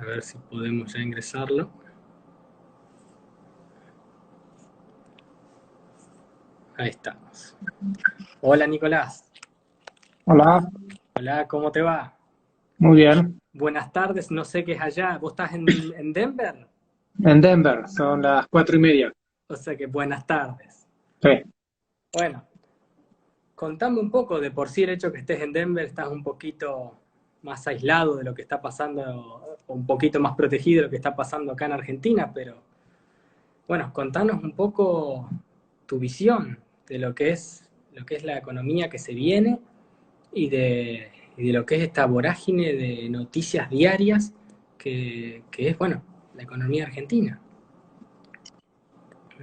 A ver si podemos ya ingresarlo. Ahí estamos. Hola Nicolás. Hola, Hola, ¿cómo te va? muy bien. Buenas tardes, no sé qué es allá. ¿Vos estás en Denver? En Denver, son las 4:30. O sea que buenas tardes. Sí. Bueno, contame un poco, de por sí el hecho que estés en Denver, estás un poquito más aislado de lo que está pasando, o un poquito más protegido de lo que está pasando acá en Argentina, pero bueno, contanos un poco tu visión de lo que es la economía que se viene y de lo que es esta vorágine de noticias diarias que es, bueno, la economía argentina.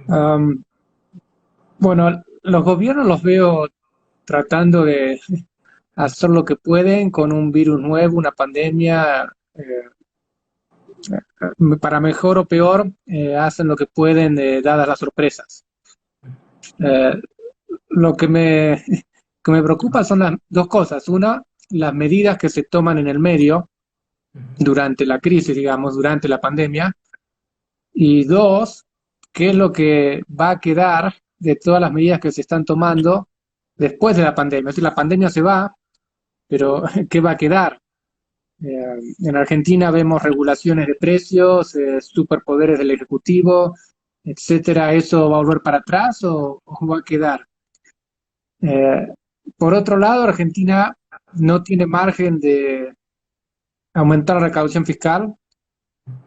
Am, bueno, los gobiernos los veo tratando de hacer lo que pueden con un virus nuevo, una pandemia, para mejor o peor, hacen lo que pueden dadas las sorpresas. Eh, lo que me preocupa son las dos cosas. Una, las medidas que se toman en el medio durante la crisis, digamos, durante la pandemia. Y dos, ¿qué es lo que va a quedar de todas las medidas que se están tomando después de la pandemia? Es decir, la pandemia se va, pero ¿qué va a quedar? En Argentina vemos regulaciones de precios, superpoderes del Ejecutivo, etcétera. ¿Eso va a volver para atrás o va a quedar? Eh, por otro lado, Argentina no tiene margen de aumentar la recaudación fiscal,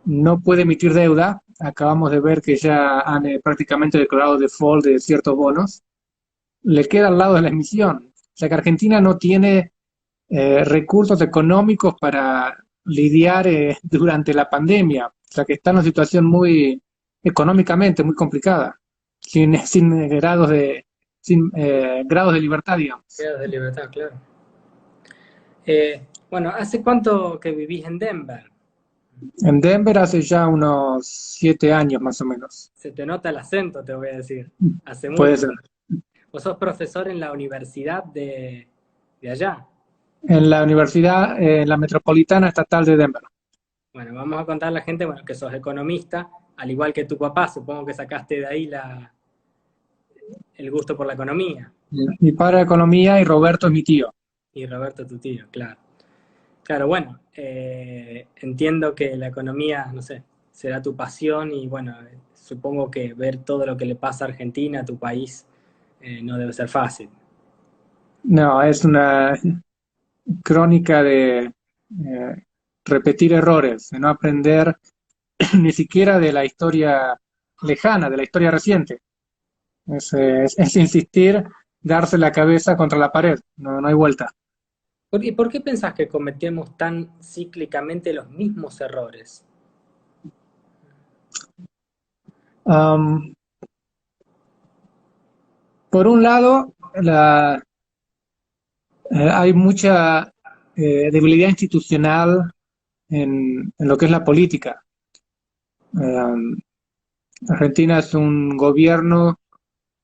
no puede emitir deuda. Acabamos de ver que ya han prácticamente declarado default de ciertos bonos. Le queda al lado de la emisión. O sea que Argentina no tiene recursos económicos para lidiar durante la pandemia. O sea que está en una situación muy económicamente muy complicada, sin grados grados de libertad, digamos. Quedas de libertad, claro. Bueno, ¿hace cuánto que vivís en Denver? En Denver hace ya unos 7 años más o menos. Se te nota el acento, te voy a decir. Hace Puede mucho. ser. Vos sos profesor en la universidad de allá. En la Universidad, en la Metropolitana Estatal de Denver. Bueno, vamos a contar a la gente, bueno, que sos economista, al igual que tu papá, supongo que sacaste de ahí el gusto por la economía. Mi padre de economía y Roberto es mi tío. Y Roberto, tu tío, claro. Claro, bueno, entiendo que la economía, no sé, será tu pasión y bueno, supongo que ver todo lo que le pasa a Argentina, a tu país, no debe ser fácil. No, es una crónica de repetir errores, de no aprender ni siquiera de la historia lejana, de la historia reciente. Es insistir, darse la cabeza contra la pared, no hay vuelta. ¿Y por qué pensás que cometemos tan cíclicamente los mismos errores? Um, por un lado, hay mucha debilidad institucional en lo que es la política. Um, Argentina es un gobierno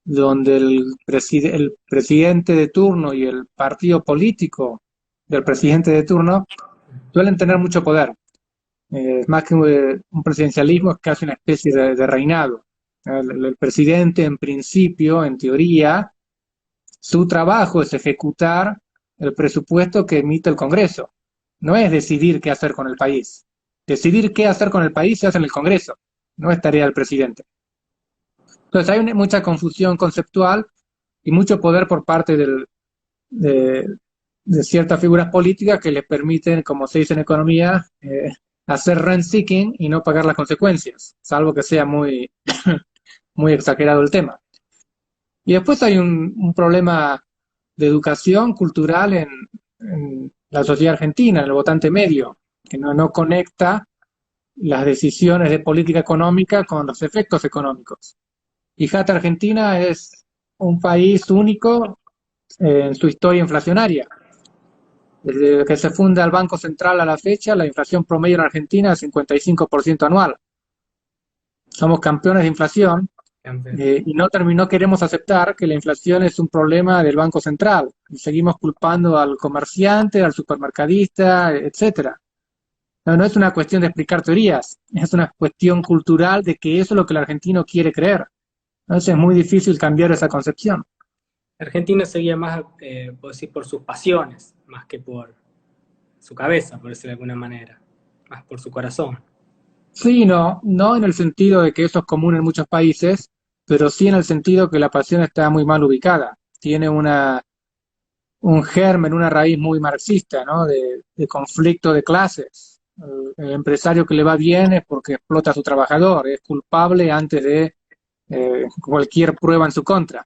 donde el presidente de turno y el partido político del presidente de turno suelen tener mucho poder. Es más que un presidencialismo, es casi una especie de reinado. El presidente, en principio, en teoría, su trabajo es ejecutar el presupuesto que emite el Congreso. No es decidir qué hacer con el país. Decidir qué hacer con el país se hace en el Congreso, no es tarea del presidente. Entonces hay mucha confusión conceptual y mucho poder por parte de, de ciertas figuras políticas que les permiten, como se dice en economía, hacer rent seeking y no pagar las consecuencias, salvo que sea muy exagerado el tema. Y después hay un problema de educación cultural en la sociedad argentina, en el votante medio, que no conecta las decisiones de política económica con los efectos económicos. Fíjate, Argentina es un país único en su historia inflacionaria. Desde que se funda el Banco Central a la fecha, la inflación promedio en Argentina es 55% anual. Somos campeones de inflación y no queremos aceptar que la inflación es un problema del Banco Central. Y seguimos culpando al comerciante, al supermercadista, etcétera. No es una cuestión de explicar teorías, es una cuestión cultural de que eso es lo que el argentino quiere creer. Entonces es muy difícil cambiar esa concepción. El argentino seguía más, puedo decir, por sus pasiones, más que por su cabeza, por decirlo de alguna manera, más por su corazón. Sí, no en el sentido de que eso es común en muchos países, pero sí en el sentido que la pasión está muy mal ubicada. Tiene un germen, una raíz muy marxista, ¿no? De conflicto de clases. El empresario que le va bien es porque explota a su trabajador, es culpable antes de cualquier prueba en su contra.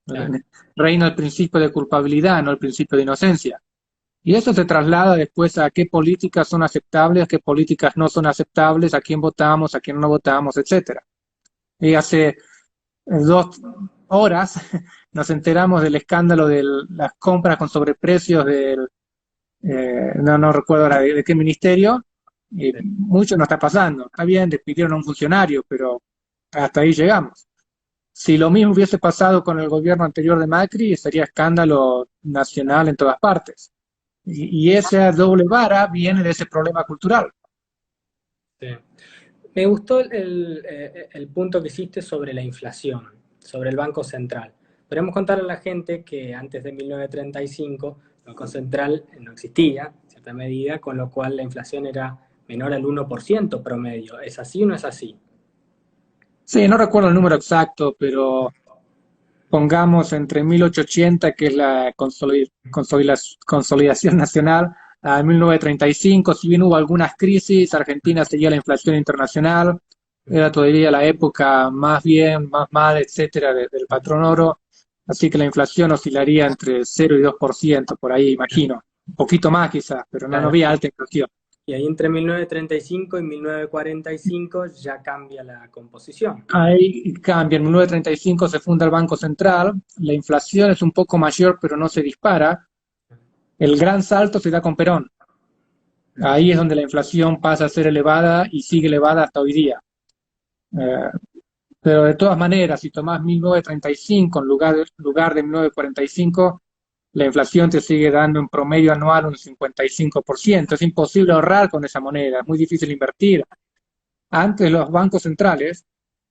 Claro. Reina el principio de culpabilidad, no el principio de inocencia. Y eso se traslada después a qué políticas son aceptables, a qué políticas no son aceptables, a quién votamos, a quién no votamos, etcétera. Y hace 2 horas nos enteramos del escándalo de las compras con sobreprecios no recuerdo ahora de qué ministerio, y Sí. mucho no está pasando. Está bien, despidieron a un funcionario, pero hasta ahí llegamos. Si lo mismo hubiese pasado con el gobierno anterior de Macri, sería escándalo nacional en todas partes. Y esa doble vara viene de ese problema cultural. Sí. Me gustó el punto que hiciste sobre la inflación, sobre el Banco Central. Podemos contarle a la gente que antes de 1935 el Banco Central no existía, en cierta medida, con lo cual la inflación era menor al 1% promedio. ¿Es así o no es así? Sí, no recuerdo el número exacto, pero pongamos entre 1880, que es la consolidación nacional, a 1935, si bien hubo algunas crisis, Argentina seguía la inflación internacional, era todavía la época más bien, más mal, etcétera, del patrón oro, así que la inflación oscilaría entre 0 y 2%, por ahí imagino, un poquito más quizás, pero no Claro. había alta inflación. Y ahí entre 1935 y 1945 ya cambia la composición. Ahí cambia, en 1935 se funda el Banco Central, la inflación es un poco mayor, pero no se dispara. El gran salto se da con Perón. Ahí es donde la inflación pasa a ser elevada y sigue elevada hasta hoy día. Eh, pero de todas maneras, si tomás 1935 en lugar de 1945, la inflación te sigue dando en promedio anual un 55%. Es imposible ahorrar con esa moneda, es muy difícil invertir. Antes los bancos centrales,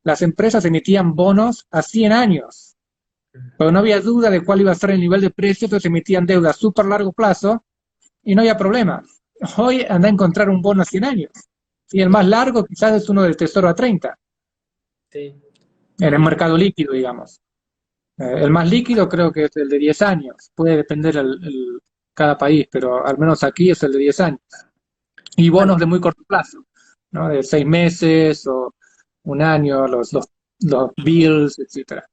las empresas emitían bonos a 100 años, pero no había duda de cuál iba a ser el nivel de precio, entonces emitían deuda a súper largo plazo y no había problema. Hoy anda a encontrar un bono a 100 años. Y el más largo quizás es uno del Tesoro a 30, Sí. en el Y mercado líquido, digamos. El más líquido creo que es el de 10 años. Puede depender cada país, pero al menos aquí es el de 10 años. Y bueno, bonos de muy corto plazo, ¿no? De 6 meses o un año, los bills, etcétera.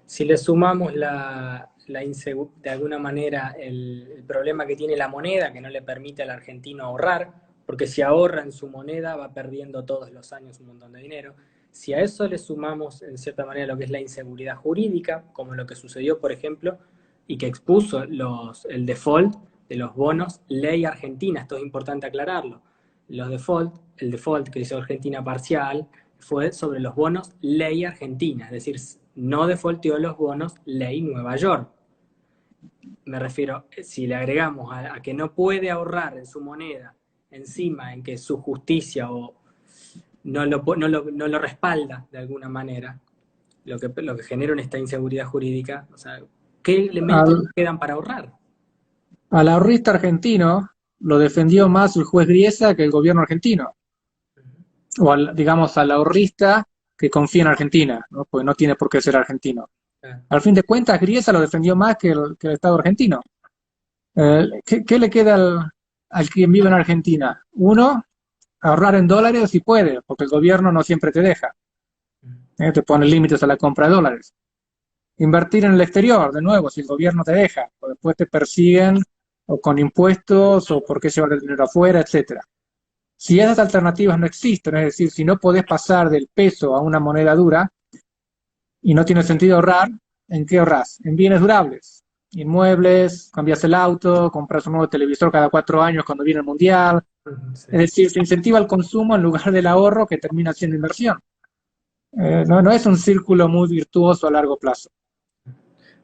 si le sumamos de alguna manera el problema que tiene la moneda, que no le permite al argentino ahorrar, porque si ahorra en su moneda va perdiendo todos los años un montón de dinero. Si a eso le sumamos en cierta manera lo que es la inseguridad jurídica, como lo que sucedió, por ejemplo, y que expuso el default de los bonos, ley argentina, esto es importante aclararlo. El default que hizo Argentina parcial fue sobre los bonos ley argentina, es decir, no defaulteó los bonos ley Nueva York. Me refiero, si le agregamos a que no puede ahorrar en su moneda, encima en que su justicia no lo respalda de alguna manera, lo que genera esta inseguridad jurídica, o sea, ¿qué elementos Al, quedan para ahorrar? al ahorrista argentino lo defendió más el juez Griesa que el gobierno argentino. O digamos al ahorrista que confía en Argentina, ¿no? Porque no tiene por qué ser argentino. Ah, Al fin de cuentas, Griesa lo defendió más que el Estado argentino. ¿Qué le queda al quien vive en Argentina? Uno, ahorrar en dólares si puede, porque el gobierno no siempre te deja. Te pone límites a la compra de dólares. Invertir en el exterior, de nuevo, si el gobierno te deja, o después te persiguen o con impuestos o por qué llevar el dinero afuera, etcétera. Si esas alternativas no existen, es decir, si no podés pasar del peso a una moneda dura y no tiene sentido ahorrar, ¿en qué ahorras? En bienes durables, inmuebles, cambias el auto, compras un nuevo televisor cada 4 años cuando viene el mundial. sí. Es decir, se incentiva el consumo en lugar del ahorro que termina siendo inversión. No es un círculo muy virtuoso a largo plazo.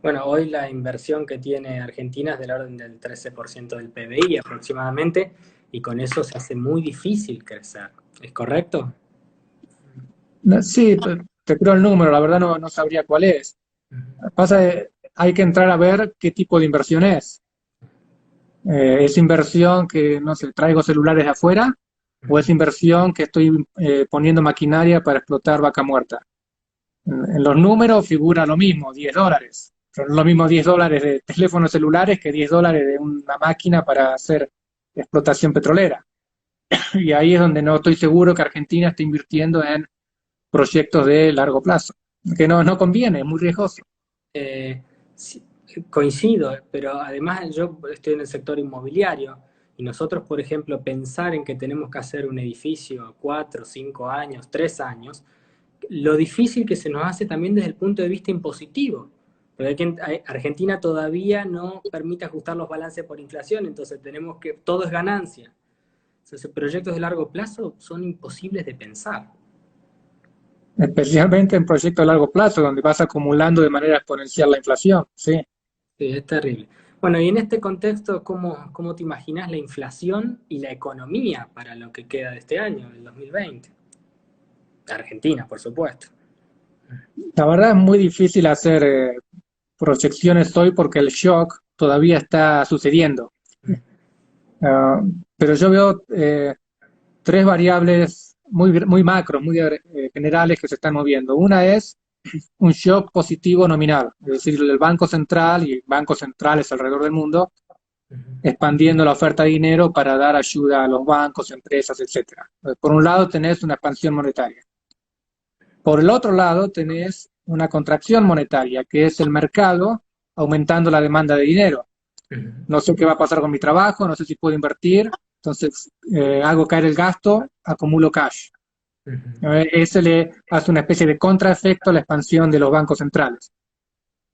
Bueno, hoy la inversión que tiene Argentina es del orden del 13% del PBI aproximadamente, y con eso se hace muy difícil crecer. ¿Es correcto? Sí, te creo el número, la verdad no sabría cuál es. Pasa que hay que entrar a ver qué tipo de inversión es. ¿Es inversión que, no sé, traigo celulares de afuera? ¿O es inversión que estoy poniendo maquinaria para explotar vaca muerta? En los números figura lo mismo, $10. Son lo mismo $10 de teléfonos celulares que $10 de una máquina para hacer explotación petrolera. Y ahí es donde no estoy seguro que Argentina esté invirtiendo en proyectos de largo plazo, que no conviene, es muy riesgoso. Eh, sí, coincido, pero además yo estoy en el sector inmobiliario y nosotros, por ejemplo, pensar en que tenemos que hacer un edificio a 4, 5 años, 3 años, lo difícil que se nos hace también desde el punto de vista impositivo. Porque Argentina todavía no permite ajustar los balances por inflación, entonces tenemos que, todo es ganancia. Entonces, proyectos de largo plazo son imposibles de pensar. Especialmente en proyectos a largo plazo, donde vas acumulando de manera exponencial la inflación, sí. Sí, es terrible. Bueno, y en este contexto, ¿cómo te imaginas la inflación y la economía para lo que queda de este año, del 2020? Argentina, por supuesto. La verdad es muy difícil hacer proyecciones hoy porque el shock todavía está sucediendo. Ah, pero yo veo tres variables muy macro, muy generales que se están moviendo. Una es un shock positivo nominal, es decir, el Banco Central y bancos centrales alrededor del mundo expandiendo la oferta de dinero para dar ayuda a los bancos, empresas, etcétera. Por un lado tenés una expansión monetaria. Por el otro lado tenés una contracción monetaria, que es el mercado aumentando la demanda de dinero. No sé qué va a pasar con mi trabajo, no sé si puedo invertir, entonces hago caer el gasto, acumulo cash. Ese le hace una especie de contraefecto a la expansión de los bancos centrales.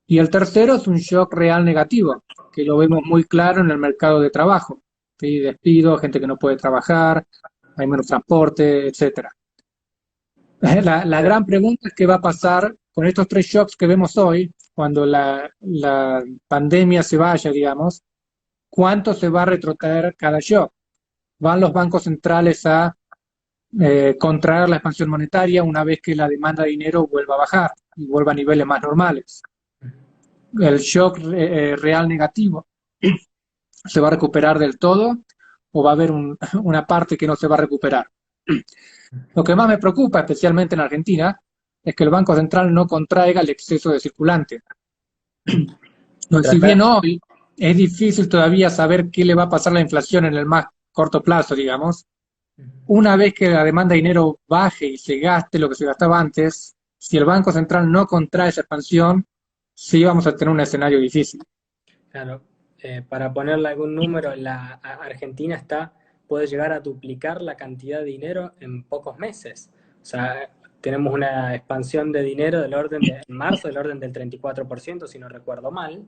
Y el tercero es un shock real negativo, que lo vemos muy claro en el mercado de trabajo. ¿Sí? Despido, gente que no puede trabajar, hay menos transporte, etcétera. La gran pregunta es qué va a pasar con estos tres shocks que vemos hoy, cuando la pandemia se vaya, digamos, cuánto se va a retrotraer cada shock. ¿Van los bancos centrales a contraer la expansión monetaria una vez que la demanda de dinero vuelva a bajar y vuelva a niveles más normales? ¿El shock real negativo se va a recuperar del todo o va a haber una parte que no se va a recuperar? Lo que más me preocupa, especialmente en Argentina, es que el Banco Central no contraiga el exceso de circulante. Si bien hoy es difícil todavía saber qué le va a pasar a la inflación en el más corto plazo, digamos, una vez que la demanda de dinero baje y se gaste lo que se gastaba antes, si el Banco Central no contrae esa expansión, sí vamos a tener un escenario difícil. Claro, para ponerle algún número, Argentina puede llegar a duplicar la cantidad de dinero en pocos meses. O sea, tenemos una expansión de dinero en marzo del orden del 34%, si no recuerdo mal.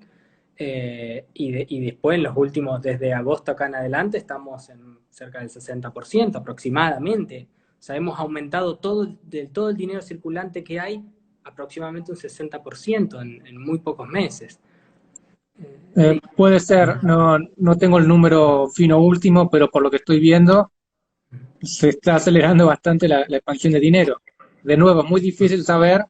Y después, en los últimos, desde agosto acá en adelante, estamos en cerca del 60% aproximadamente. O sea, hemos aumentado todo el dinero circulante que hay, aproximadamente un 60% en muy pocos meses. Puede ser, no tengo el número fino último, pero por lo que estoy viendo, se está acelerando bastante la expansión de dinero. De nuevo, es muy difícil saber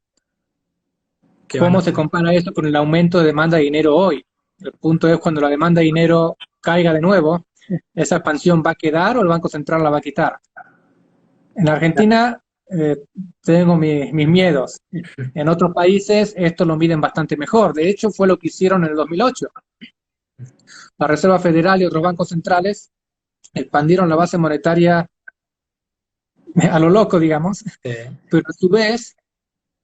cómo se compara esto con el aumento de demanda de dinero hoy. El punto es cuando la demanda de dinero caiga de nuevo, ¿esa expansión va a quedar o el Banco Central la va a quitar? En Argentina tengo mis miedos. En otros países esto lo miden bastante mejor. De hecho, fue lo que hicieron en el 2008. La Reserva Federal y otros bancos centrales expandieron la base monetaria a lo loco, digamos, pero a su vez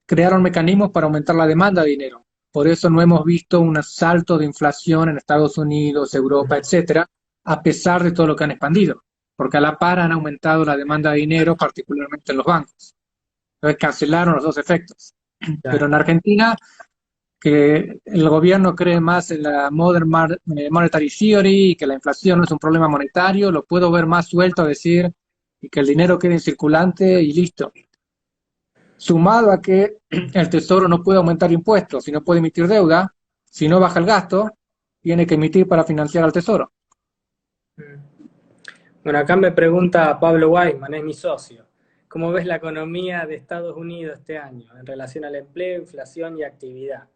crearon mecanismos para aumentar la demanda de dinero. Por eso no hemos visto un salto de inflación en Estados Unidos, Europa, etcétera, a pesar de todo lo que han expandido, porque a la par han aumentado la demanda de dinero, particularmente en los bancos. Entonces cancelaron los dos efectos. Pero en Argentina, que el gobierno cree más en la Modern Monetary Theory y que la inflación no es un problema monetario, lo puedo ver más suelto a decir y que el dinero quede en circulante y listo. Sumado a que el Tesoro no puede aumentar impuestos, si no puede emitir deuda, si no baja el gasto, tiene que emitir para financiar al Tesoro. Bueno, acá me pregunta Pablo Weisman, es mi socio. ¿Cómo ves la economía de Estados Unidos este año en relación al empleo, inflación y actividad?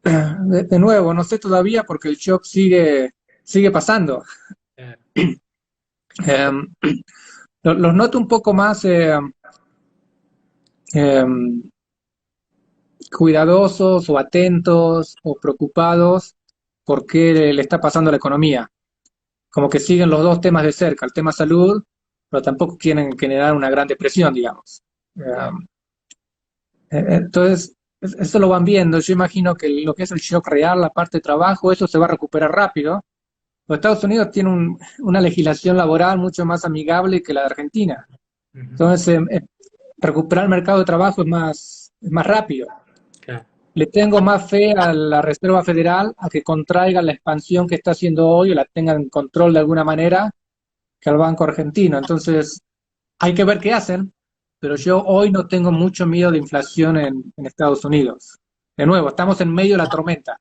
De nuevo, no sé todavía porque el shock sigue pasando. Eh, Eh, los noto un poco más eh, cuidadosos o atentos o preocupados por qué le está pasando a la economía. Como que siguen los dos temas de cerca, el tema salud, pero tampoco quieren generar una gran depresión, digamos. Entonces, eso lo van viendo. Yo imagino que lo que es el shock real, la parte de trabajo, eso se va a recuperar rápido. Los Estados Unidos tienen una legislación laboral mucho más amigable que la de Argentina. Ujú, Entonces, recuperar el mercado de trabajo es más rápido. claro. Le tengo más fe a la Reserva Federal a que contraiga la expansión que está haciendo hoy o la tenga en control de alguna manera que al Banco Argentino. Entonces, hay que ver qué hacen, pero yo hoy no tengo mucho miedo de inflación en Estados Unidos. De nuevo, estamos en medio de la tormenta.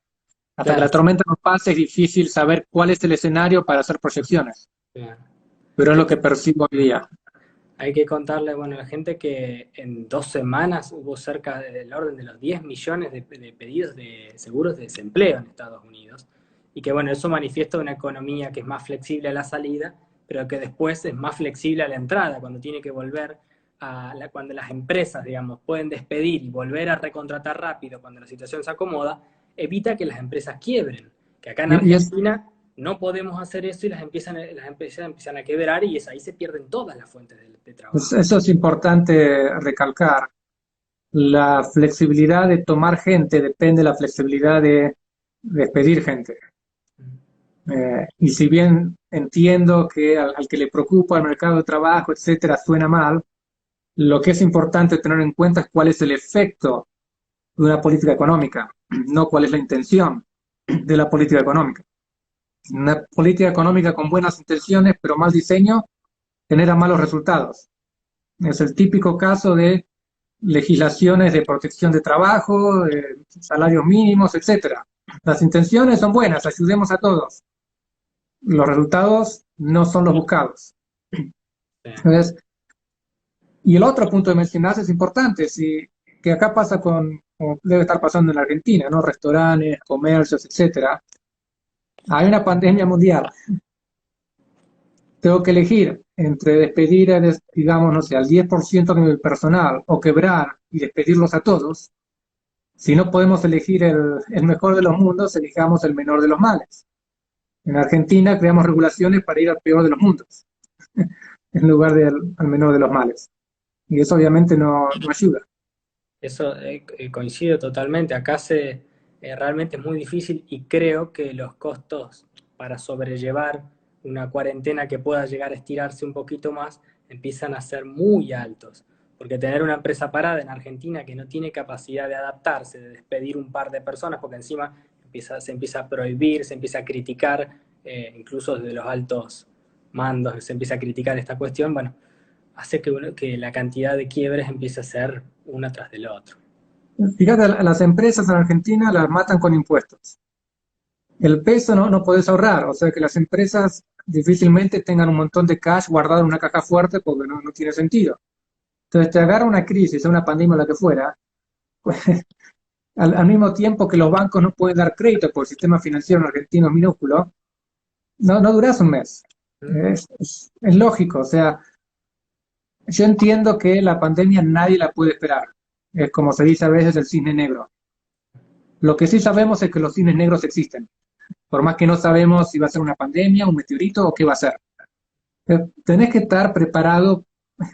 Hasta que Claro, la tormenta no pase es difícil saber cuál es el escenario para hacer proyecciones, claro. pero es Hay lo que, que percibo hoy día. hay que contarle, bueno, a la gente que en 2 semanas hubo cerca del orden de los 10 millones de pedidos de seguros de desempleo en Estados Unidos. Y que, bueno, eso manifiesta una economía que es más flexible a la salida, pero que después es más flexible a la entrada, cuando tiene que volver cuando las empresas, digamos, pueden despedir y volver a recontratar rápido cuando la situación se acomoda, evita que las empresas quiebren. Que acá en Y es, Argentina no podemos hacer eso y las empresas empiezan a quebrar y ahí se pierden todas las fuentes de trabajo. eso es importante recalcar. La flexibilidad de tomar gente depende de la flexibilidad de despedir gente. Y si bien entiendo que al que le preocupa el mercado de trabajo, etcétera, suena mal, lo que es importante tener en cuenta es cuál es el efecto de una política económica, no cuál es la intención de la política económica. Una política económica con buenas intenciones pero mal diseño genera malos resultados. Es el típico caso de legislaciones de protección de trabajo, salarios mínimos, etcétera. Las intenciones son buenas, ayudemos a todos. Los resultados no son los buscados. Sí. Entonces, y el otro punto de mencionarse es importante, que acá pasa como debe estar pasando en la Argentina, ¿no? Restaurantes, comercios, etcétera. Hay una pandemia mundial. Tengo que elegir entre despedir, digamos, no sé, al 10% de mi personal o quebrar y despedirlos a todos. Si no podemos elegir el mejor de los mundos, elijamos el menor de los males. En Argentina creamos regulaciones para ir al peor de los mundos, en lugar del al menor de los males. Y eso obviamente no ayuda. Eso coincido totalmente. Realmente es muy difícil y creo que los costos para sobrellevar una cuarentena que pueda llegar a estirarse un poquito más empiezan a ser muy altos. Porque tener una empresa parada en Argentina que no tiene capacidad de adaptarse, de despedir un par de personas, porque encima se empieza a prohibir, se empieza a criticar, incluso desde los altos mandos se empieza a criticar esta cuestión, bueno, hace que la cantidad de quiebres empiece a ser una tras del otro. Fíjate, a las empresas en Argentina las matan con impuestos. El peso no podés ahorrar, o sea que las empresas difícilmente tengan un montón de cash guardado en una caja fuerte porque no tiene sentido. Entonces te agarra una crisis, una pandemia o la que fuera, pues, al mismo tiempo que los bancos no pueden dar crédito por el sistema financiero argentino minúsculo, no duras un mes. Es lógico, o sea, yo entiendo que la pandemia nadie la puede esperar. Es como se dice a veces el cisne negro. Lo que sí sabemos es que los cisnes negros existen, por más que no sabemos si va a ser una pandemia, un meteorito o qué va a ser. Tenés que estar preparado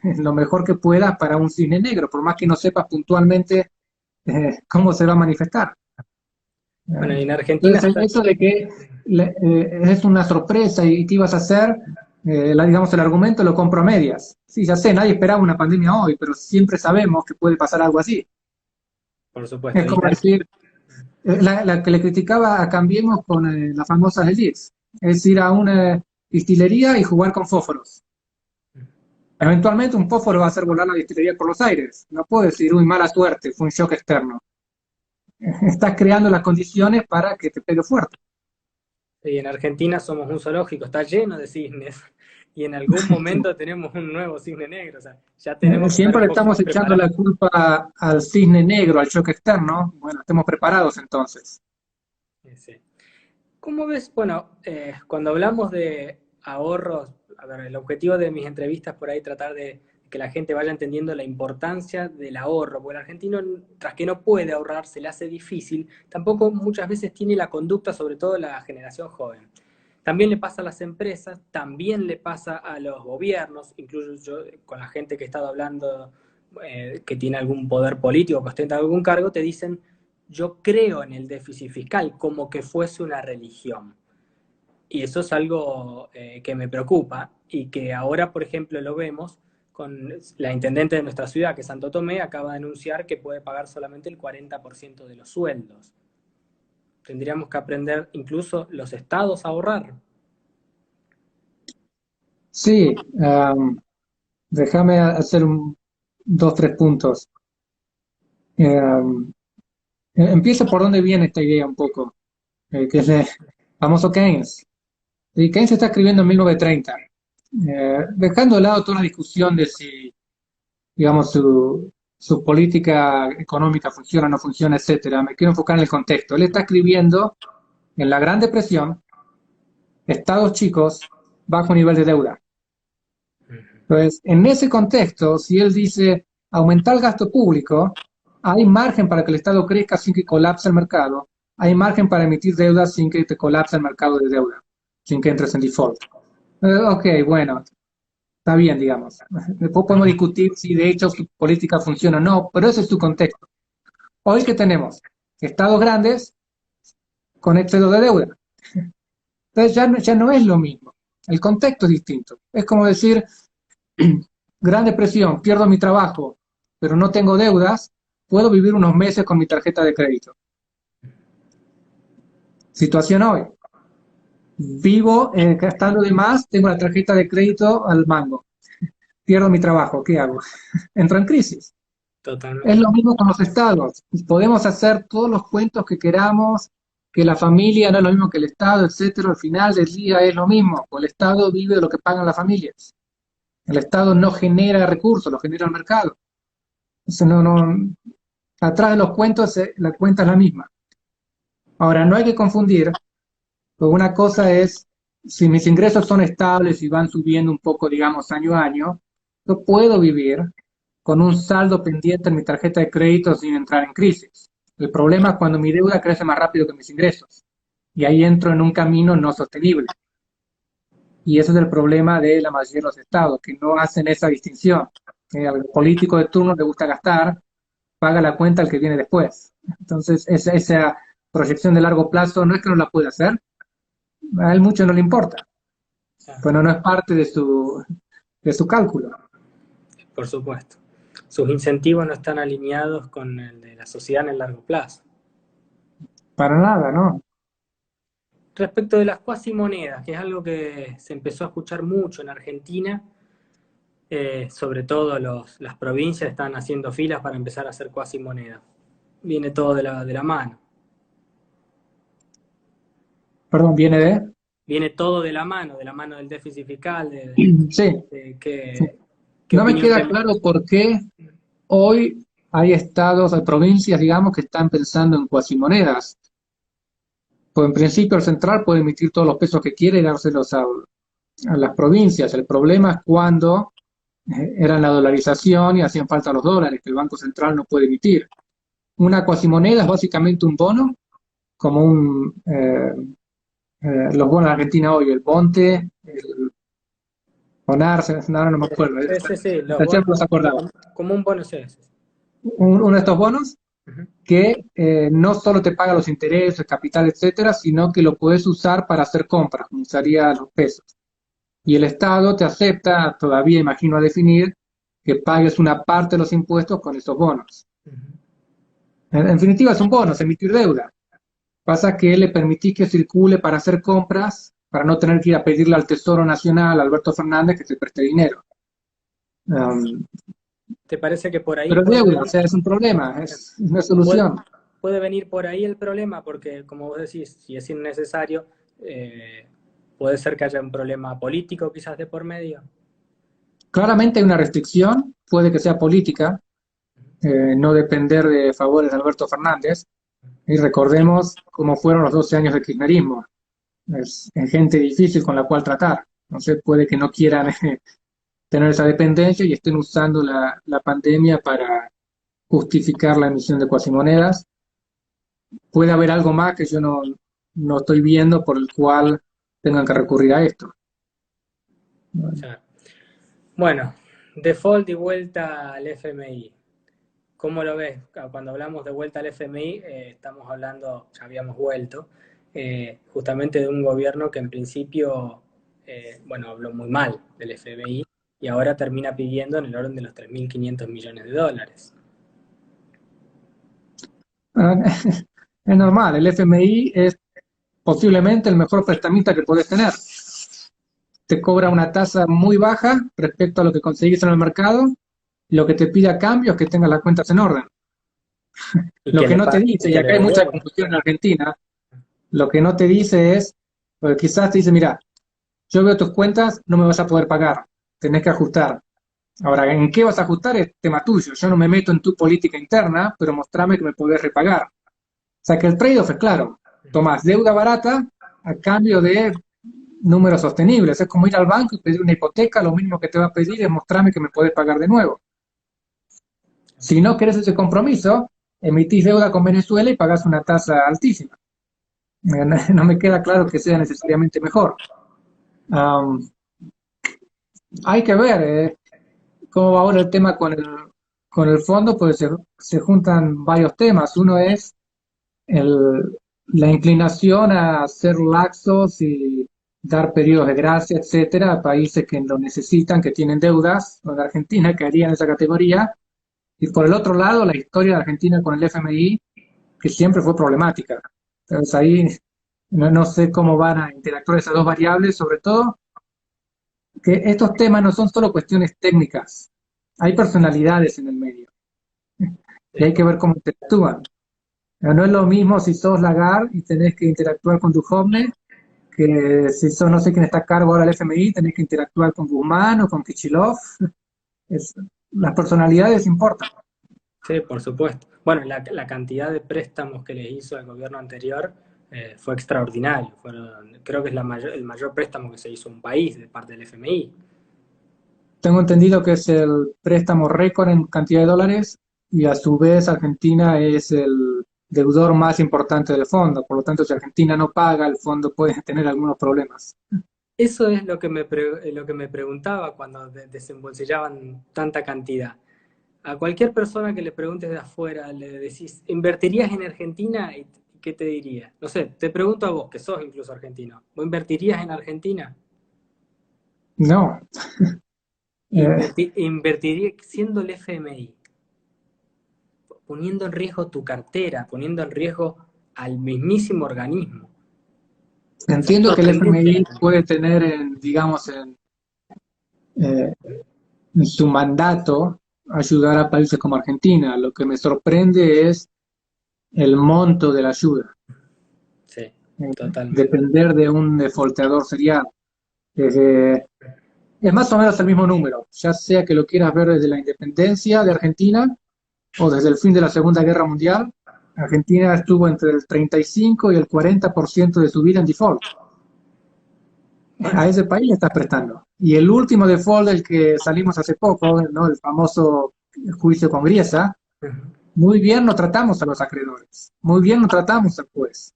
lo mejor que puedas para un cisne negro, por más que no sepas puntualmente cómo se va a manifestar. Bueno, y en Argentina Entonces, está... eso de que es una sorpresa y qué ibas a hacer, digamos, el argumento lo compro a medias. Sí, ya sé, nadie esperaba una pandemia hoy, pero siempre sabemos que puede pasar algo así. Por supuesto, Es como decir, la que le criticaba a Cambiemos con las famosas elites, es ir a una destilería y jugar con fósforos. Eventualmente un fósforo va a hacer volar la destilería por los aires. No puedo decir, uy, mala suerte, fue un shock externo. Estás creando las condiciones para que te pegue fuerte. Y en Argentina somos un zoológico, está lleno de cisnes, y en algún momento tenemos un nuevo cisne negro, o sea, ya tenemos que estar Siempre un le poquito estamos echando la preparados. culpa al cisne negro, al choque externo. Bueno, estemos preparados entonces. Sí. ¿Cómo ves? Bueno, cuando hablamos de ahorros, a ver, el objetivo de mis entrevistas por ahí tratar de que la gente vaya entendiendo la importancia del ahorro, porque el argentino, tras que no puede ahorrar, se le hace difícil, tampoco muchas veces tiene la conducta, sobre todo la generación joven. También le pasa a las empresas, también le pasa a los gobiernos, incluso yo con la gente que he estado hablando, que tiene algún poder político, que ostenta algún cargo, te dicen, yo creo en el déficit fiscal como que fuese una religión. Y eso es algo que me preocupa y que ahora, por ejemplo, lo vemos con la intendente de nuestra ciudad, que es Santo Tomé, acaba de anunciar que puede pagar solamente el 40% de los sueldos. Tendríamos que aprender incluso los estados a ahorrar. Sí, déjame hacer dos, tres puntos. Um, Empiezo por dónde viene esta idea un poco, que es el famoso Keynes. Y Keynes se está escribiendo en 1930, dejando de lado toda la discusión de si, digamos, su política económica funciona o no funciona, etcétera. Me quiero enfocar en el contexto. Él está escribiendo en la Gran Depresión, estados chicos, bajo nivel de deuda. Entonces, en ese contexto, si él dice aumentar el gasto público, hay margen para que el Estado crezca sin que colapse el mercado, hay margen para emitir deuda sin que te colapse el mercado de deuda, sin que entres en default. Ok, bueno, está bien, digamos. Después podemos discutir si de hecho su política funciona o no, pero ese es su contexto. Hoy que tenemos estados grandes con exceso de deuda. Entonces ya no es lo mismo. El contexto es distinto. Es como decir, gran depresión, pierdo mi trabajo, pero no tengo deudas, puedo vivir unos meses con mi tarjeta de crédito. Situación hoy. Vivo gastando de más, tengo la tarjeta de crédito al mango. Pierdo mi trabajo, ¿qué hago? Entro en crisis. Es Totalmente. lo mismo con los estados. Podemos hacer todos los cuentos que queramos, que la familia no es lo mismo que el Estado, etcétera. Al final del día es lo mismo. El Estado vive de lo que pagan las familias. El Estado no genera recursos, lo genera el mercado. Entonces, atrás de los cuentos, la cuenta es la misma. Ahora, no hay que confundir, porque una cosa es, si mis ingresos son estables y van subiendo un poco, digamos, año a año, yo puedo vivir con un saldo pendiente en mi tarjeta de crédito sin entrar en crisis. El problema es cuando mi deuda crece más rápido que mis ingresos. Y ahí entro en un camino no sostenible. Y ese es el problema de la mayoría de los estados, que no hacen esa distinción. Al político de turno le gusta gastar, paga la cuenta el que viene después. Entonces, esa proyección de largo plazo no es que no la pueda hacer, a él mucho no le importa, Ah, pues no es parte de su cálculo. por supuesto. Sus incentivos no están alineados con el de la sociedad en el largo plazo. Para nada, ¿no? Respecto de las cuasimonedas, que es algo que se empezó a escuchar mucho en Argentina, sobre todo las provincias están haciendo filas para empezar a hacer cuasimonedas. Viene todo de la mano. Perdón, viene de... Viene todo de la mano del déficit fiscal, Sí, sí. qué No me opinión queda te... claro por qué hoy hay estados, hay provincias, digamos, que están pensando en cuasimonedas. Pues en principio el central puede emitir todos los pesos que quiere y dárselos a las provincias. El problema es cuando era la dolarización y hacían falta los dólares, que el Banco Central no puede emitir. Una cuasimoneda es básicamente un bono, como los bonos de Argentina hoy, el Bonte, el Bonar, ahora no me acuerdo, Sí, sí, los hasta bonos, siempre los acordaba. como un bono es. Uno de estos bonos Ujú. que no solo te paga los intereses, capital, etcétera, sino que lo puedes usar para hacer compras, como usaría los pesos. Y el Estado te acepta, todavía imagino a definir, que pagues una parte de los impuestos con esos bonos. Ujú. En definitiva, es un bono, es emitir deuda. Pasa que le permitís que circule para hacer compras, para no tener que ir a pedirle al Tesoro Nacional, a Alberto Fernández, que te preste dinero. Um, ¿Te parece que por ahí pero es deuda, o sea, es un problema, es una puede, solución. puede venir por ahí el problema? Porque, como vos decís, si es innecesario, ¿Puede ser que haya un problema político quizás de por medio? Claramente hay una restricción, puede que sea política, no depender de favores de Alberto Fernández, y recordemos cómo fueron los 12 años de kirchnerismo. Es gente difícil con la cual tratar. Entonces puede que no quieran tener esa dependencia y estén usando la pandemia para justificar la emisión de cuasimonedas. Puede haber algo más que yo no estoy viendo por el cual tengan que recurrir a esto. Ya. Bueno, default y vuelta al FMI. ¿Cómo lo ves? Cuando hablamos de vuelta al FMI, estamos hablando, ya habíamos vuelto, justamente de un gobierno que en principio, bueno, habló muy mal del FMI y ahora termina pidiendo en el orden de los 3.500 millones de dólares. Es normal, el FMI es posiblemente el mejor prestamista que puedes tener. Te cobra una tasa muy baja respecto a lo que conseguís en el mercado, y lo que te pide a cambio es que tengas las cuentas en orden. Y Lo que que le, no te y dice, y que le acá hay mucha devuelva. confusión en Argentina, lo que no te dice es, porque quizás te dice, mira, yo veo tus cuentas, no me vas a poder pagar, tenés que ajustar. Ahora, ¿en qué vas a ajustar? Es tema tuyo. Yo no me meto en tu política interna, pero mostrame que me podés repagar. O sea que el trade-off es claro. Tomás deuda barata a cambio de números sostenibles. Es como ir al banco y pedir una hipoteca, lo mínimo que te va a pedir es mostrarme que me podés pagar de nuevo. Si no querés ese compromiso, emitís deuda con Venezuela y pagás una tasa altísima. No me queda claro que sea necesariamente mejor. Um, Hay que ver cómo va ahora el tema con el fondo, pues se juntan varios temas. Uno es el, la inclinación a ser laxos y dar periodos de gracia, etcétera, a países que lo necesitan, que tienen deudas, donde Argentina caería en esa categoría. Y por el otro lado, la historia de Argentina con el FMI, que siempre fue problemática. Entonces ahí no sé cómo van a interactuar esas dos variables, sobre todo que estos temas no son solo cuestiones técnicas, hay personalidades en el medio y hay Sí, que ver cómo interactúan. No es lo mismo si sos Lagarde y tenés que interactuar con Duhovne, que si sos no sé quién está a cargo ahora del FMI, tenés que interactuar con Guzmán o con Kichilov. Es, las personalidades importan. sí, por supuesto. Bueno, la cantidad de préstamos que le hizo el gobierno anterior fue extraordinario. Creo que es el mayor préstamo que se hizo a un país de parte del FMI. Tengo entendido que es el préstamo récord en cantidad de dólares y a su vez Argentina es el deudor más importante del fondo. Por lo tanto, si Argentina no paga, el fondo puede tener algunos problemas. Eso es lo que me preguntaba cuando desembolsillaban tanta cantidad. A cualquier persona que le preguntes de afuera, le decís, ¿invertirías en Argentina? ¿Y qué te diría? No sé, te pregunto a vos, que sos incluso argentino. ¿Vos invertirías en Argentina? No. Eh, Invertiría siendo el FMI, poniendo en riesgo tu cartera, poniendo en riesgo al mismísimo organismo. O sea, es Entiendo que el sorprendente la FMI cantidad. puede tener, digamos, eh, en su mandato ayudar a países como Argentina. Lo que me sorprende es el monto de la ayuda. Sí, totalmente. Depender de un defolteador serial. Eh, es más o menos el mismo número, ya sea que lo quieras ver desde la independencia de Argentina o desde el fin de la Segunda Guerra Mundial. Argentina estuvo entre el 35 y el 40% de su vida en default. Bueno, A ese país le estás prestando. Y el último default del que salimos hace poco, ¿no? El famoso juicio con Griesa, muy bien no tratamos a los acreedores, muy bien no tratamos al juez.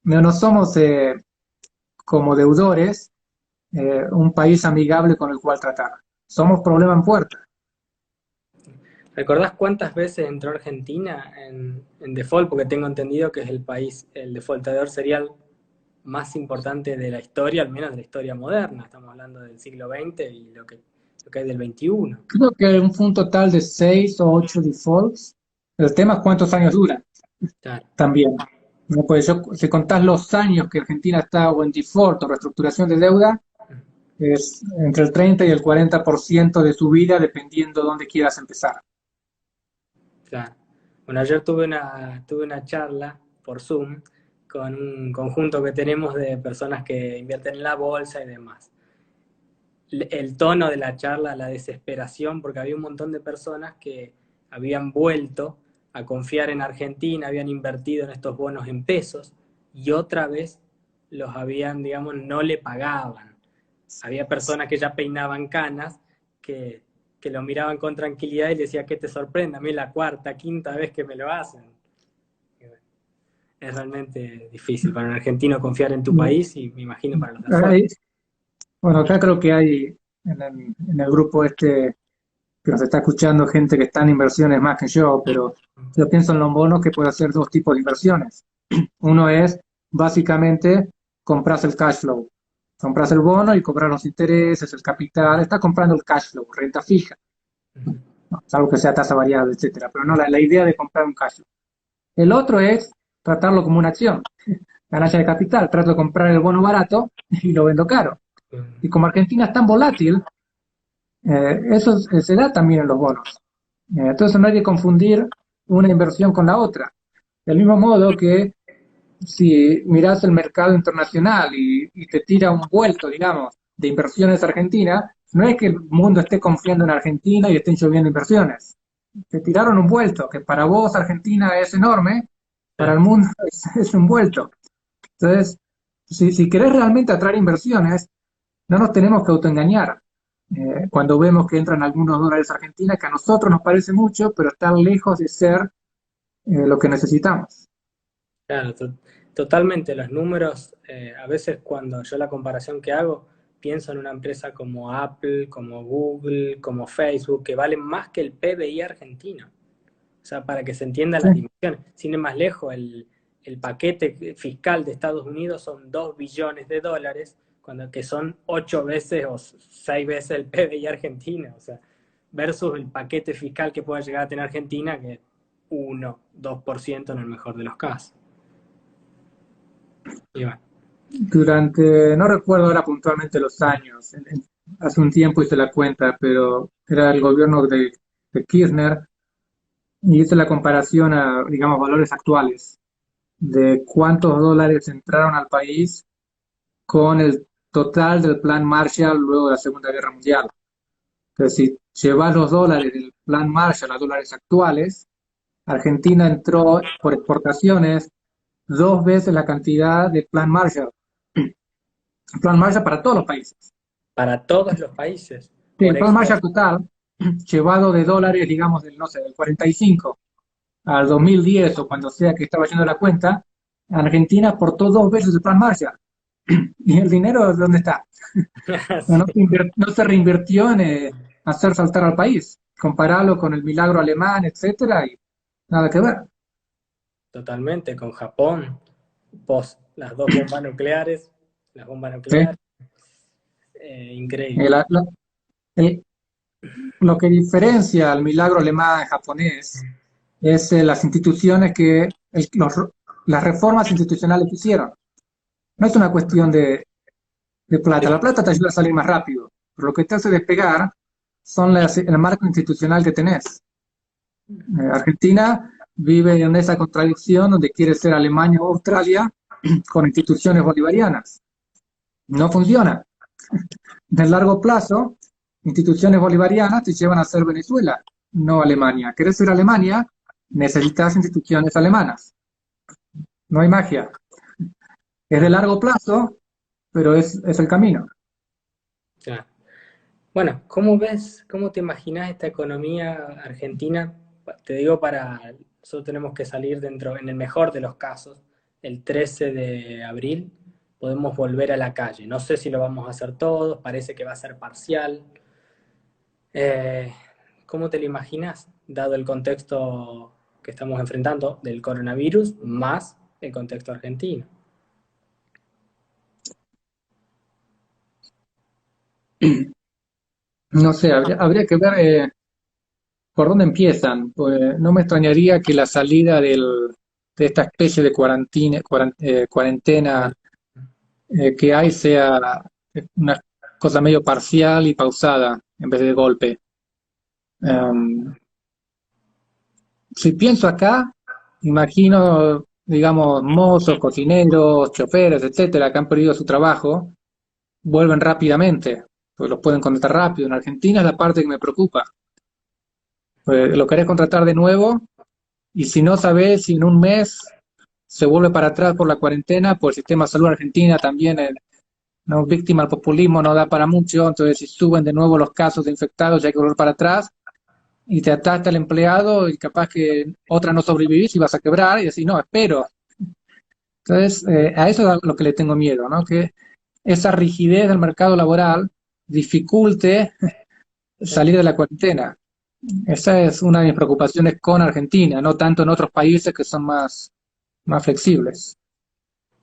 No somos como deudores un país amigable con el cual tratar. Somos problema en puerta. ¿recordás cuántas veces entró Argentina en default? Porque tengo entendido que es el país, el defaultador serial más importante de la historia, al menos de la historia moderna. Estamos hablando del siglo XX y lo que hay del XXI. Creo que fue un total de 6 o 8 defaults. El tema es cuántos años duran Claro. también. No, pues si contás los años que Argentina está o en default o reestructuración de deuda, es entre el 30 y el 40% de su vida, dependiendo dónde quieras empezar. Claro. Bueno, ayer tuve una charla por Zoom con un conjunto que tenemos de personas que invierten en la bolsa y demás. El tono de la charla, la desesperación, porque había un montón de personas que habían vuelto a confiar en Argentina, habían invertido en estos bonos en pesos y otra vez los habían, digamos, no le pagaban. Había personas que ya peinaban canas, que lo miraban con tranquilidad y le decía, ¿qué te sorprende? A mí es la cuarta, quinta vez que me lo hacen. Es realmente difícil para un argentino confiar en tu país y me imagino para los de afuera. Bueno, acá creo que hay en el grupo este que nos está escuchando gente que está en inversiones más que pero yo pienso en los bonos que puede hacer dos tipos de inversiones. Uno es básicamente compras el cash flow, compras el bono y cobras los intereses, el capital, está comprando el cash flow, renta fija, ¿no? Salvo que sea tasa variable, etcétera, pero no la idea de comprar un cash flow. El otro es tratarlo como una acción, ganancia de capital, trato de comprar el bono barato y lo vendo caro. Y como Argentina es tan volátil, eso se da también en los bonos. Entonces no hay que confundir una inversión con la otra. Del mismo modo que si miras el mercado internacional y te tira un vuelto, digamos, de inversiones argentinas, no es que el mundo esté confiando en Argentina y estén lloviendo inversiones. Te tiraron un vuelto, que para vos Argentina es enorme, para el mundo es un vuelto. Entonces, si querés realmente atraer inversiones, no nos tenemos que autoengañar. Cuando vemos que entran algunos dólares a Argentina, que a nosotros nos parece mucho, pero están lejos de ser lo que necesitamos. Claro, totalmente. Los números, a veces cuando yo la comparación que hago, pienso en una empresa como Apple, como Google, como Facebook, que valen más que el PBI argentino. O sea, para que se entiendan Sí, las dimensiones. Sin ir más lejos, el paquete fiscal de Estados Unidos son 2 billones de dólares, cuando que son 8 veces o 6 veces el PBI argentino. O sea, versus el paquete fiscal que pueda llegar a tener Argentina, que es 1, 2% en el mejor de los casos. Y bueno, no recuerdo ahora puntualmente los años, hace un tiempo hice la cuenta, pero era el gobierno de Kirchner y hice la comparación a, digamos, valores actuales de cuántos dólares entraron al país con el total del Plan Marshall luego de la Segunda Guerra Mundial. Entonces, si llevas los dólares del Plan Marshall a dólares actuales, Argentina entró por exportaciones 2 veces la cantidad del Plan Marshall. El Plan Marshall para todos los países. para todos los países, Sí, por el Plan export. Marshall total, llevado de dólares, digamos, del, no sé, del 45 al 2010 o cuando sea que estaba yendo la cuenta, Argentina aportó 2 veces el Plan Marshall. ¿Y el dinero dónde está? No, Sí, no se reinvirtió en hacer saltar al país. Compararlo con el milagro alemán, etcétera, y nada que ver. totalmente, con Japón, post las dos bombas nucleares, las bombas ¿Sí? nucleares, increíble. La- la- el- lo que diferencia al milagro alemán japonés es las instituciones las reformas institucionales que hicieron. No es una cuestión de plata. La plata te ayuda a salir más rápido, pero lo que te hace despegar son el marco institucional que tenés. Argentina vive en esa contradicción donde quiere ser Alemania o Australia con instituciones bolivarianas. No funciona. En el largo plazo, instituciones bolivarianas te llevan a ser Venezuela, no Alemania. ¿Querés ser Alemania? Necesitas instituciones alemanas. No hay magia. Es de No, largo plazo, pero es el camino. claro. Bueno, ¿cómo ves, cómo te imaginas esta economía argentina? Te digo, nosotros tenemos que salir dentro, en el mejor de los casos, el 13 de abril, podemos volver a la calle. No sé si lo vamos a hacer todos, parece que va a ser parcial. Eh, ¿Cómo te lo imaginas, dado el contexto que estamos enfrentando del coronavirus, más el contexto argentino? No sé, habría que ver por dónde empiezan. Pues no me extrañaría que la salida de esta especie de cuarentena que hay sea una cosa medio parcial y pausada en vez de golpe. Um, si pienso acá, imagino digamos, mozos, cocineros, choferes, etcétera, que han perdido su trabajo, vuelven rápidamente, pues los pueden contratar rápido. En Argentina es la parte que me preocupa. Pues lo querés contratar de nuevo y si no sabés si en un mes se vuelve para atrás por la cuarentena, pues el sistema de salud argentina también no víctima del populismo no da para mucho, entonces si suben de nuevo los casos de infectados ya hay que volver para atrás y te ataca el empleado y capaz que otra no sobrevivís y vas a quebrar y decís, no, espero. Entonces, a eso es a lo que le tengo miedo, ¿no? Que esa rigidez del mercado laboral dificulte salir de la cuarentena. Esa es una de mis preocupaciones con Argentina, no tanto en otros países que son más flexibles.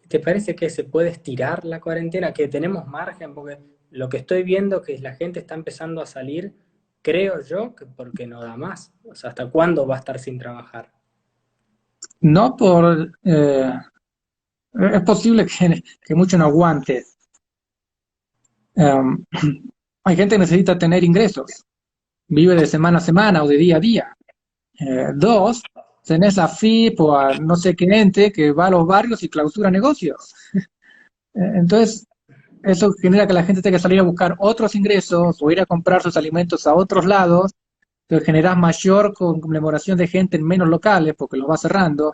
¿Te parece que se puede estirar la cuarentena, que tenemos margen? Porque lo que estoy viendo que la gente está empezando a salir, creo yo, que porque no da más. O sea, ¿hasta cuándo va a estar sin trabajar? No por... es posible que mucho no aguante. Um, hay gente que necesita tener ingresos, vive de semana a semana o de día a día. Dos, tenés a FIP o a no sé qué ente que va a los barrios y clausura negocios. Entonces, eso genera que la gente tenga que salir a buscar otros ingresos o ir a comprar sus alimentos a otros lados, que generas mayor conmemoración de gente en menos locales porque los va cerrando.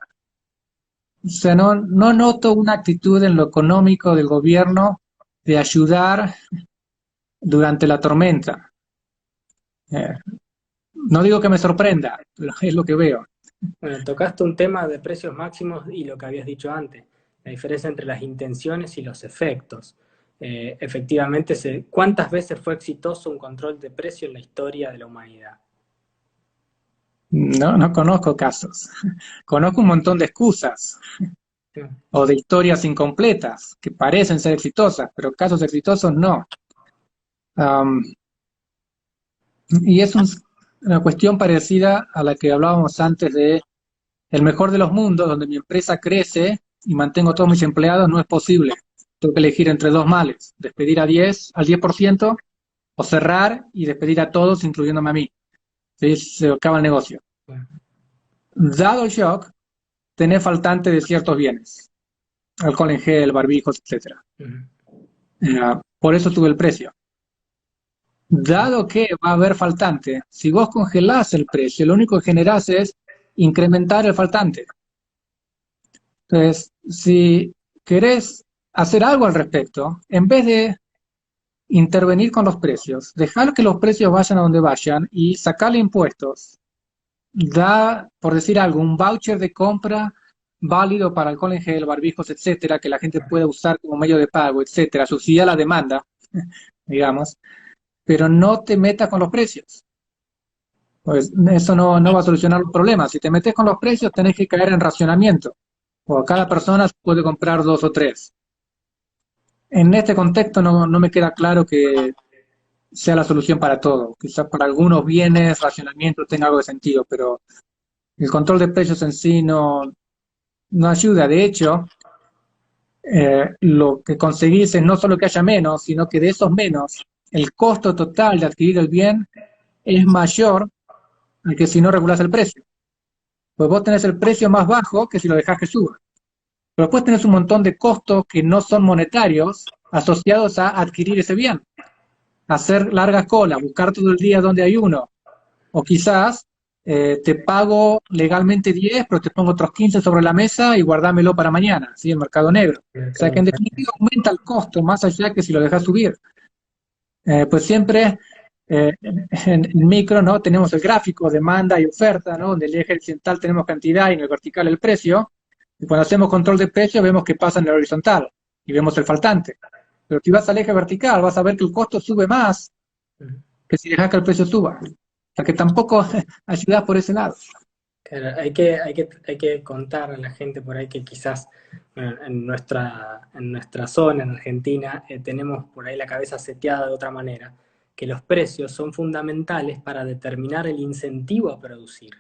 O sea, no noto una actitud en lo económico del gobierno de ayudar durante la tormenta. Eh, no digo que me sorprenda, pero es lo que veo. Bueno, tocaste un tema de precios máximos y lo que habías dicho antes, la diferencia entre las intenciones y los efectos. Efectivamente, ¿cuántas veces fue exitoso un control de precio en la historia de la humanidad? No conozco casos. Conozco un montón de excusas o de historias incompletas que parecen ser exitosas, pero casos exitosos no. Um, y es una cuestión parecida a la que hablábamos antes de el mejor de los mundos, donde mi empresa crece y mantengo a todos mis empleados, no es posible. Tengo que elegir entre dos males, despedir al 10% o cerrar y despedir a todos, incluyéndome a mí. ¿Sí? Se acaba el negocio. Dado el shock, tener faltante de ciertos bienes, alcohol en gel, barbijos, etcétera. Por eso sube el precio. Dado que va a haber faltante, si vos congelás el precio, lo único que generás es incrementar el faltante. Entonces, si querés hacer algo al respecto, en vez de intervenir con los precios, dejar que los precios vayan a donde vayan y sacarle impuestos, da, por decir algo, un voucher de compra válido para alcohol en gel, barbijos, etcétera, que la gente puede usar como medio de pago, etcétera, subsidia la demanda, digamos, pero no te metas con los precios. Pues eso no va a solucionar los problemas. Si te metes con los precios, tenés que caer en racionamiento. O cada persona puede comprar dos o tres. En este contexto no me queda claro que sea la solución para todo. Quizás para algunos bienes, racionamiento tenga algo de sentido, pero el control de precios en sí no ayuda. De hecho, lo que conseguís es no solo que haya menos, sino que de esos menos, el costo total de adquirir el bien es mayor al que si no regulás el precio. Pues vos tenés el precio más bajo que si lo dejás que suba. Pero después tenés un montón de costos que no son monetarios asociados a adquirir ese bien. Hacer largas colas, buscar todo el día donde hay uno. O quizás te pago legalmente 10, pero te pongo otros 15 sobre la mesa y guardámelo para mañana, ¿sí? El mercado negro. O sea que en definitiva aumenta el costo más allá que si lo dejas subir. Pues siempre en micro, ¿no? Tenemos el gráfico, demanda y oferta, ¿no? Donde el eje horizontal tenemos cantidad y en el vertical el precio. Y cuando hacemos control de precio vemos que pasa en el horizontal y vemos el faltante. Pero si vas al eje vertical vas a ver que el costo sube más que si dejas que el precio suba. O sea que tampoco ayudas por ese lado. Claro, hay que contar a la gente por ahí que quizás bueno, en nuestra zona, en Argentina, tenemos por ahí la cabeza seteada de otra manera, que los precios son fundamentales para determinar el incentivo a producir.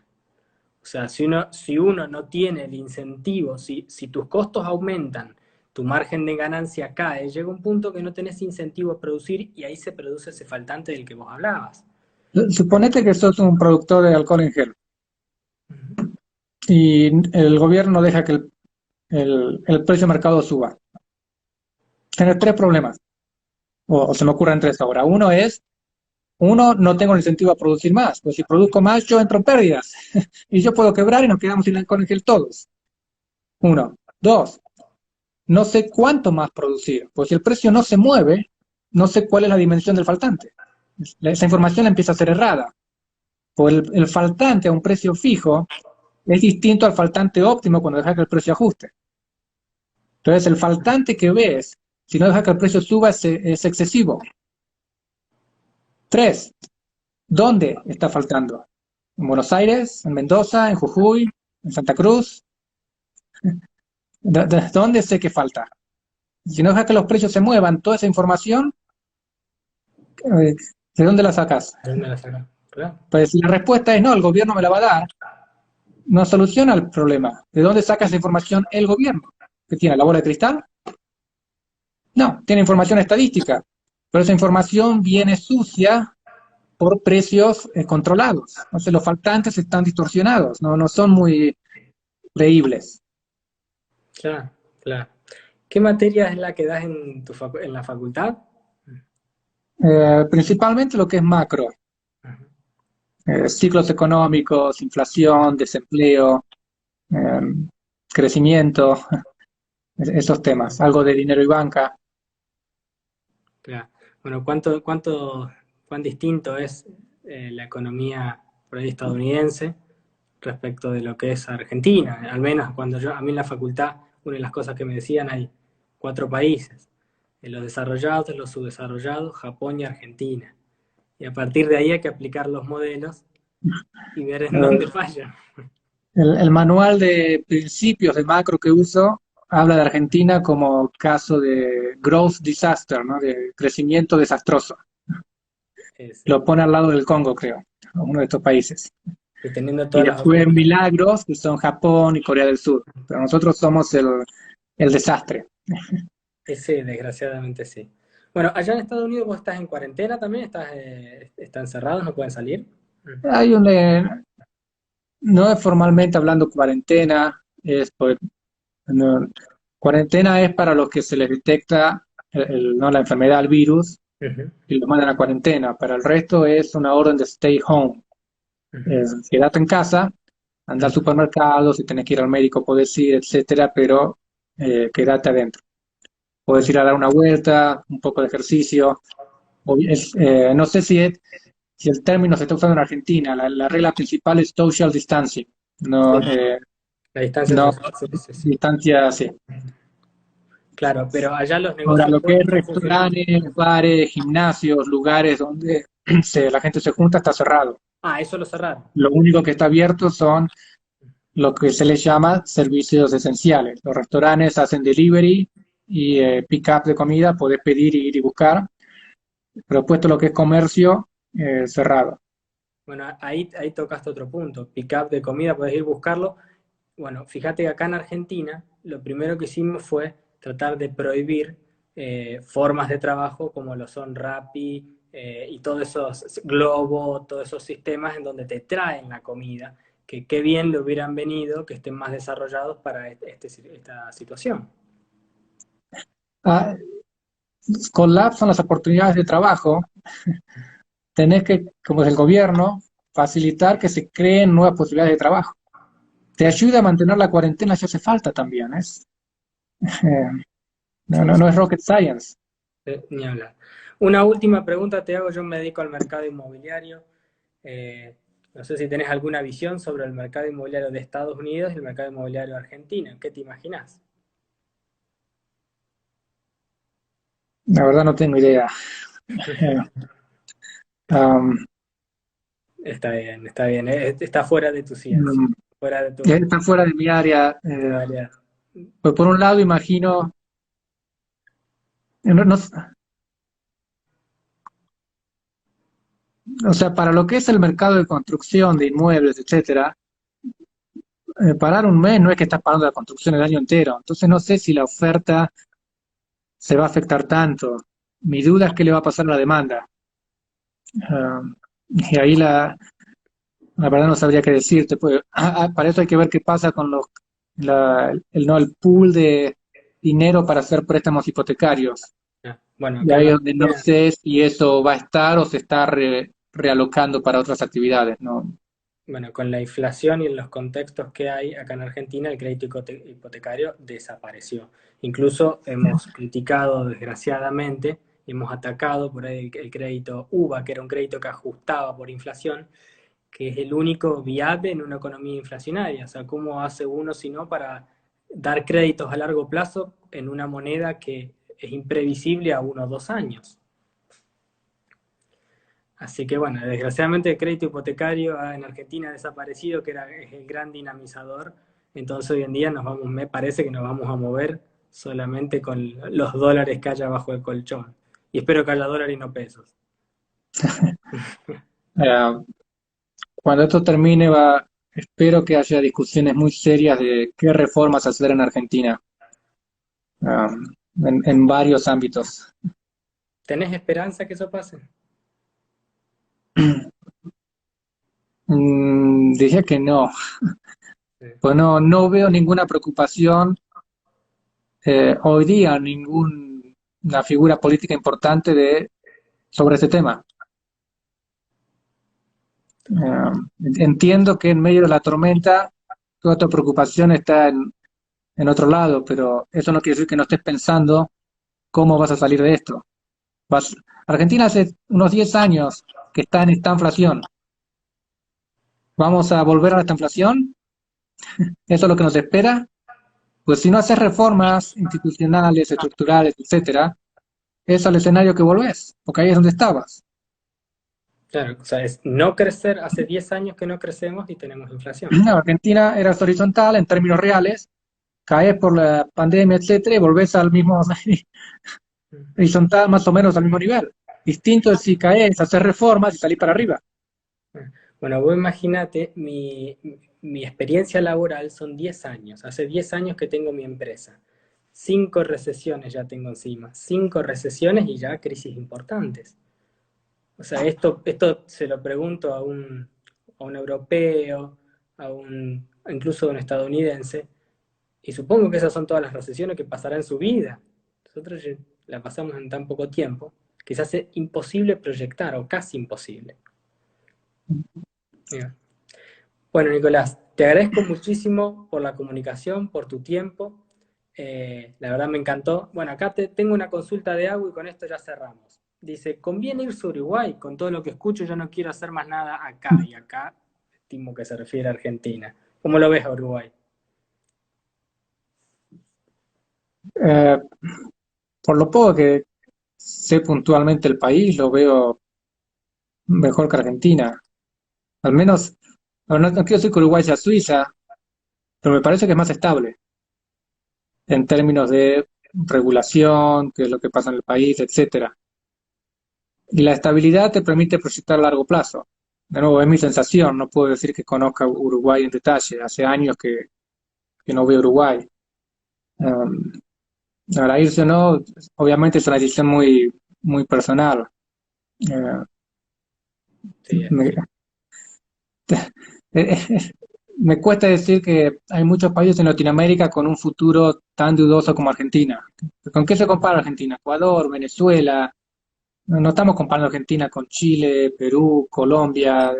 O sea, si uno no tiene el incentivo, si tus costos aumentan, tu margen de ganancia cae, llega un punto que no tenés incentivo a producir y ahí se produce ese faltante del que vos hablabas. Suponete que sos un productor de alcohol en gel y el gobierno deja que el precio de mercado suba. Tienes tres problemas, o se me ocurren tres ahora. Uno, no tengo el incentivo a producir más, pues si produzco más yo entro en pérdidas y yo puedo quebrar y nos quedamos sin alcohol en gel todos. Uno. Dos, no sé cuánto más producir, pues si el precio no se mueve, no sé cuál es la dimensión del faltante. Esa información empieza a ser errada. Pues el faltante a un precio fijo es distinto al faltante óptimo cuando dejas que el precio ajuste. Entonces, el faltante que ves, si no dejas que el precio suba, es excesivo. Tres, ¿dónde está faltando? ¿En Buenos Aires? ¿En Mendoza? ¿En Jujuy? ¿En Santa Cruz? ¿Dónde sé que falta? Si no dejas que los precios se muevan, toda esa información, ¿de dónde la sacas? ¿De dónde la saca? ¿Verdad? Pues si la respuesta es no, el gobierno me la va a dar, no soluciona el problema. ¿De dónde saca esa información el gobierno? ¿Que tiene la bola de cristal? No, tiene información estadística, pero esa información viene sucia por precios controlados. Entonces los faltantes están distorsionados, no son muy creíbles. Claro, claro. ¿Qué materia es la que das en en la facultad? Principalmente lo que es macro, Ajá. ciclos económicos, inflación, desempleo, eh, crecimiento, esos temas, algo de dinero y banca. Claro. Bueno, ¿cuán distinto es la economía por ahí estadounidense respecto de lo que es Argentina? Al menos a mí en la facultad, una de las cosas que me decían, hay cuatro países, los desarrollados, los subdesarrollados, Japón y Argentina. Y a partir de ahí hay que aplicar los modelos y ver en Eh, dónde fallan. el manual de principios de macro que uso habla de Argentina como caso de growth disaster, ¿no? De crecimiento desastroso. Sí. Lo pone al lado del Congo, creo, uno de estos países. Y teniendo Y todas las después opciones. milagros, que son Japón y Corea del Sur. Pero nosotros somos el desastre. Sí, desgraciadamente sí. Bueno, allá en Estados Unidos vos estás en cuarentena también, están cerrados, no pueden salir. Hay no es formalmente hablando cuarentena, no, cuarentena es para los que se les detecta no, la enfermedad, el virus, Ujú, y los mandan a cuarentena. Para el resto es una orden de stay home. ujú, Quédate en casa, anda al ujú. supermercado, si tenés que ir al médico puedes ir, etcétera, pero quédate adentro. Puedes ir a dar una vuelta, un poco de ejercicio. No sé si el término se está usando en Argentina. La regla principal es social distancing. Sí, No, la distancia no social, sí, sí, sí. distancia, sí. Claro, pero allá los Ahora, negocios lo que es están funcionando. restaurantes, bares, gimnasios, lugares donde la gente se junta, está cerrado. Ah, eso lo cerraron. Lo único que está abierto son lo que se les llama servicios esenciales. Los restaurantes hacen delivery y pick-up de comida, podés pedir, ir y buscar, pero puesto lo que es comercio, cerrado. Bueno, ahí tocaste otro punto. Pick-up de comida, podés ir a buscarlo. Bueno, fíjate que acá en Argentina lo primero que hicimos fue tratar de prohibir formas de trabajo como lo son Rappi y todos esos Globo, todos esos sistemas en donde te traen la comida, que qué bien le hubieran venido que estén más desarrollados para esta situación. Ah, colapsan las oportunidades de trabajo. Tenés que, como es el gobierno, facilitar que se creen nuevas posibilidades de trabajo. Te ayuda a mantener la cuarentena si hace falta también. Sí, No sí, es rocket science. ni hablar. Una última pregunta te hago, yo me dedico al mercado inmobiliario. Eh, no sé si tenés alguna visión sobre el mercado inmobiliario de Estados Unidos y el mercado inmobiliario de Argentina. ¿Qué te imaginas? La verdad no tengo idea. Eh, um, Está bien. Está fuera de tu ciencia, mm, fuera de tu, Está fuera de mi área. tu área. Pues por un lado imagino, no, o sea, para lo que es el mercado de construcción de inmuebles, etcétera, parar un mes no es que estás pagando la construcción el año entero. Entonces no sé si la oferta se va a afectar tanto. Mi duda es qué le va a pasar a la demanda. Y ahí la verdad no sabría qué decirte. Pues, para eso hay que ver qué pasa con el pool de dinero para hacer préstamos hipotecarios. Bueno, Y acá en ahí es donde no Argentina, sé si eso va a estar o se está realocando para otras actividades, ¿no? bueno, con la inflación y en los contextos que hay acá en Argentina, el crédito hipotecario desapareció. Incluso hemos criticado, desgraciadamente, hemos atacado por ahí el crédito UVA, que era un crédito que ajustaba por inflación, que es el único viable en una economía inflacionaria. O sea, ¿cómo hace uno si no para dar créditos a largo plazo en una moneda que es imprevisible a 1 o 2 años? Así que bueno, desgraciadamente el crédito hipotecario en Argentina ha desaparecido, que era es el gran dinamizador. Entonces hoy en día me parece que nos vamos a mover solamente con los dólares que haya bajo el colchón. Y espero que haya dólares y no pesos. Eh, Cuando esto termine, espero que haya discusiones muy serias de qué reformas hacer en Argentina, en varios ámbitos. ¿Tenés esperanza que eso pase? Dije que no, Sí. pues no veo ninguna preocupación hoy día, ninguna figura política importante sobre este tema. Eh, Entiendo que en medio de la tormenta toda tu preocupación está en otro lado, pero eso no quiere decir que no estés pensando cómo vas a salir de esto. Vas- Argentina hace unos 10 años que está en esta inflación. ¿Vamos a volver a esta inflación? ¿Eso es lo que nos espera? Pues si no haces reformas institucionales, estructurales, etcétera, es al escenario que volvés, porque ahí es donde estabas. Claro, o sea, es no crecer, hace 10 años que no crecemos y tenemos inflación. Argentina era horizontal en términos reales, caes por la pandemia, etcétera, y volvés al mismo horizontal más o menos al mismo nivel. Distinto es si caes, hacer reformas y salir para arriba. Bueno, vos imagínate, mi experiencia laboral son 10 años. Hace 10 años que tengo mi empresa. 5 recesiones ya tengo encima. 5 recesiones y ya crisis importantes. O sea, esto se lo pregunto a un europeo, incluso a un estadounidense, y supongo que esas son todas las recesiones que pasará en su vida. Nosotros ya la pasamos en tan poco tiempo, quizás es imposible proyectar, o casi imposible. Mira. Bueno, Nicolás, te agradezco muchísimo por la comunicación, por tu tiempo. La verdad me encantó. Bueno, acá tengo una consulta de agua y con esto ya cerramos. Dice, ¿conviene irse a Uruguay? Con todo lo que escucho, yo no quiero hacer más nada acá. Y acá estimo que se refiere a Argentina. ¿Cómo lo ves a Uruguay? Eh, por lo poco que sé puntualmente el país, lo veo mejor que Argentina. Al menos, no quiero decir que Uruguay sea Suiza, pero me parece que es más estable en términos de regulación, qué es lo que pasa en el país, etcétera. Y la estabilidad te permite proyectar a largo plazo. De nuevo, es mi sensación, no puedo decir que conozca Uruguay en detalle. Hace años que no veo Uruguay. Um, Ahora, irse o no, obviamente es una decisión muy personal. Eh, Sí, me, Me cuesta decir que hay muchos países en Latinoamérica con un futuro tan dudoso como Argentina. ¿Con qué se compara Argentina? Ecuador, Venezuela. No estamos comparando Argentina con Chile, Perú, Colombia.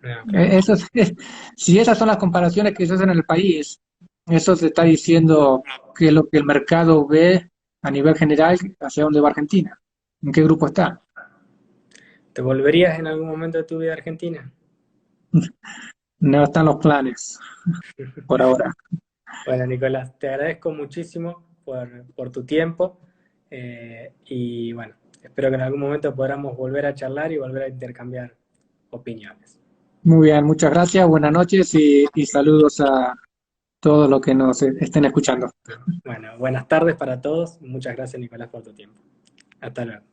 no, claro. Eso si esas son las comparaciones que se hacen en el país, eso se está diciendo que es lo que el mercado ve a nivel general hacia dónde va Argentina. ¿En qué grupo está? ¿Te volverías en algún momento de tu vida a Argentina? No están los planes por ahora. Bueno, Nicolás, te agradezco muchísimo por tu tiempo y bueno, espero que en algún momento podamos volver a charlar y volver a intercambiar opiniones. Muy bien, muchas gracias, buenas noches y saludos a todos los que nos estén escuchando. Bueno, buenas tardes para todos. Muchas gracias, Nicolás, por tu tiempo. Hasta luego.